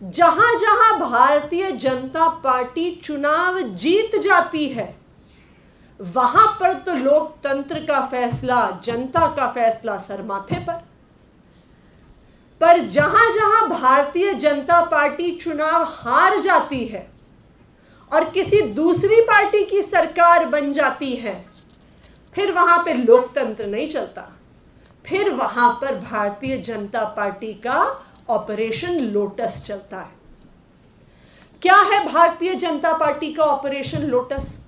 जहां जहां भारतीय जनता पार्टी चुनाव जीत जाती है वहां पर तो लोकतंत्र का फैसला, जनता का फैसला सर माथे पर जहां जहां भारतीय जनता पार्टी चुनाव हार जाती है और किसी दूसरी पार्टी की सरकार बन जाती है, फिर वहां पे लोकतंत्र नहीं चलता। फिर वहां पर भारतीय जनता पार्टी का ऑपरेशन लोटस चलता है। क्या है भारतीय जनता पार्टी का ऑपरेशन लोटस?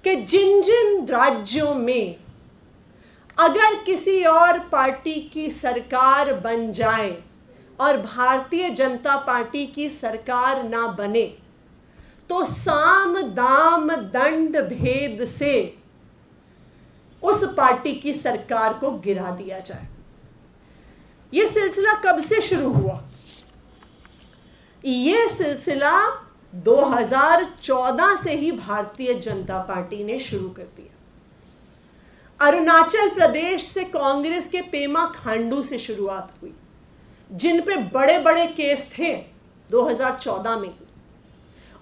कि जिन जिन राज्यों में अगर किसी और पार्टी की सरकार बन जाए और भारतीय जनता पार्टी की सरकार ना बने, तो साम दाम दंड भेद से उस पार्टी की सरकार को गिरा दिया जाए। यह सिलसिला कब से शुरू हुआ? यह सिलसिला 2014 से ही भारतीय जनता पार्टी ने शुरू कर दिया। अरुणाचल प्रदेश से कांग्रेस के पेमा खांडू से शुरुआत हुई, जिन पे बड़े बड़े केस थे 2014 में ही।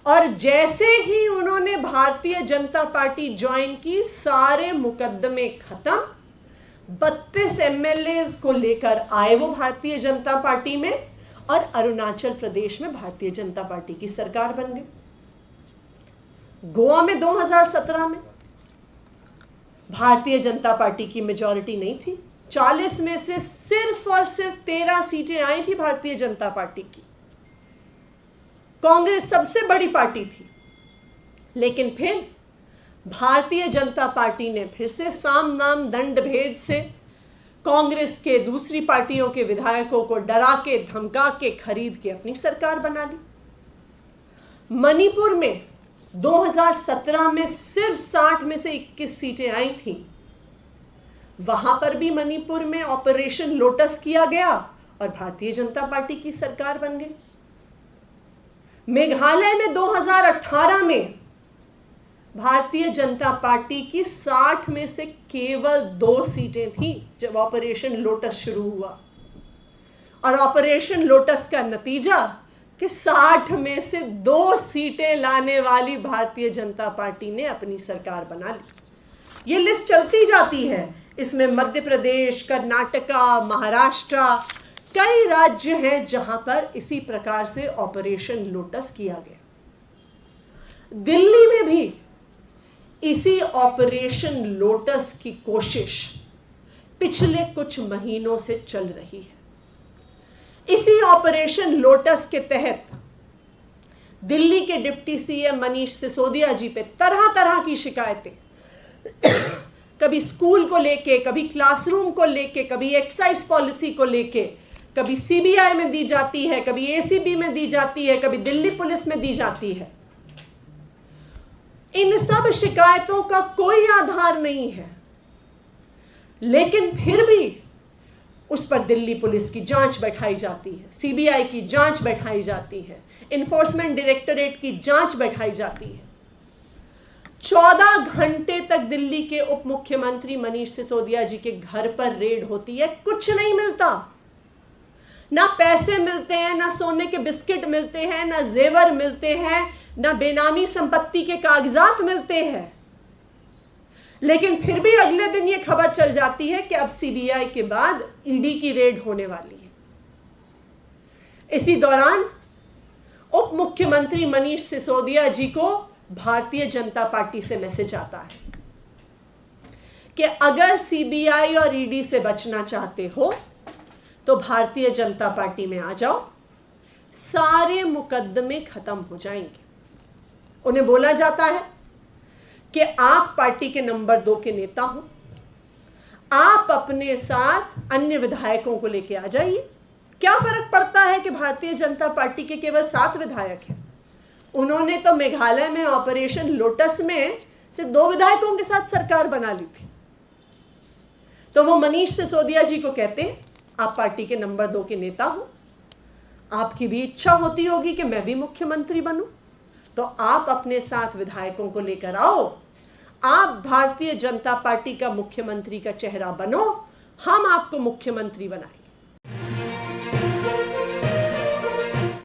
और जैसे ही उन्होंने भारतीय जनता पार्टी ज्वाइन की, सारे मुकदमे खत्म। 32 एमएलए को लेकर आए वो भारतीय जनता पार्टी में, और अरुणाचल प्रदेश में भारतीय जनता पार्टी की सरकार बन गई। गोवा में 2017 में भारतीय जनता पार्टी की मेजॉरिटी नहीं थी। 40 में से सिर्फ और सिर्फ 13 सीटें आई थी भारतीय जनता पार्टी की। कांग्रेस सबसे बड़ी पार्टी थी, लेकिन फिर भारतीय जनता पार्टी ने फिर से साम नाम दंड भेद से कांग्रेस के दूसरी पार्टियों के विधायकों को डरा के, धमका के, खरीद के अपनी सरकार बना ली। मणिपुर में 2017 में सिर्फ 60 में से 21 सीटें आई थी। वहां पर भी मणिपुर में ऑपरेशन लोटस किया गया और भारतीय जनता पार्टी की सरकार बन गई। मेघालय में 2018 में भारतीय जनता पार्टी की 60 में से केवल 2 सीटें थी जब ऑपरेशन लोटस शुरू हुआ। और ऑपरेशन लोटस का नतीजा कि 60 में से 2 सीटें लाने वाली भारतीय जनता पार्टी ने अपनी सरकार बना ली। ये लिस्ट चलती जाती है। इसमें मध्य प्रदेश, कर्नाटका, महाराष्ट्र, कई राज्य हैं जहां पर इसी प्रकार से ऑपरेशन लोटस किया गया। दिल्ली में भी इसी ऑपरेशन लोटस की कोशिश पिछले कुछ महीनों से चल रही है। इसी ऑपरेशन लोटस के तहत दिल्ली के डिप्टी सीएम मनीष सिसोदिया जी पे तरह तरह की शिकायतें, कभी स्कूल को लेके, कभी क्लासरूम को लेके, कभी एक्साइज पॉलिसी को लेके, कभी सीबीआई में दी जाती है, कभी एसीबी में दी जाती है, कभी दिल्ली पुलिस में दी जाती है। इन सब शिकायतों का कोई आधार नहीं है, लेकिन फिर भी उस पर दिल्ली पुलिस की जांच बैठाई जाती है, सीबीआई की जांच बैठाई जाती है, इन्फोर्समेंट डायरेक्टरेट की जांच बैठाई जाती है। 14 घंटे तक दिल्ली के उप मुख्यमंत्री मनीष सिसोदिया जी के घर पर रेड होती है, कुछ नहीं मिलता। ना पैसे मिलते हैं, ना सोने के बिस्किट मिलते हैं, ना जेवर मिलते हैं, ना बेनामी संपत्ति के कागजात मिलते हैं। लेकिन फिर भी अगले दिन यह खबर चल जाती है कि अब सीबीआई के बाद ईडी की रेड होने वाली है। इसी दौरान उप मुख्यमंत्री मनीष सिसोदिया जी को भारतीय जनता पार्टी से मैसेज आता है कि अगर सीबीआई और ईडी से बचना चाहते हो तो भारतीय जनता पार्टी में आ जाओ, सारे मुकदमे खत्म हो जाएंगे। उन्हें बोला जाता है कि आप पार्टी के नंबर 2 के नेता हो, आप अपने साथ अन्य विधायकों को लेके आ जाइए। क्या फर्क पड़ता है कि भारतीय जनता पार्टी के केवल 7 विधायक हैं। उन्होंने तो मेघालय में ऑपरेशन लोटस में से 2 विधायकों के साथ सरकार बना ली थी। तो वो मनीष सिसोदिया जी को कहते हैं, आप पार्टी के नंबर 2 के नेता हो, आपकी भी इच्छा होती होगी कि मैं भी मुख्यमंत्री बनूं, तो आप अपने साथ विधायकों को लेकर आओ, आप भारतीय जनता पार्टी का मुख्यमंत्री का चेहरा बनो, हम आपको मुख्यमंत्री बनाएं।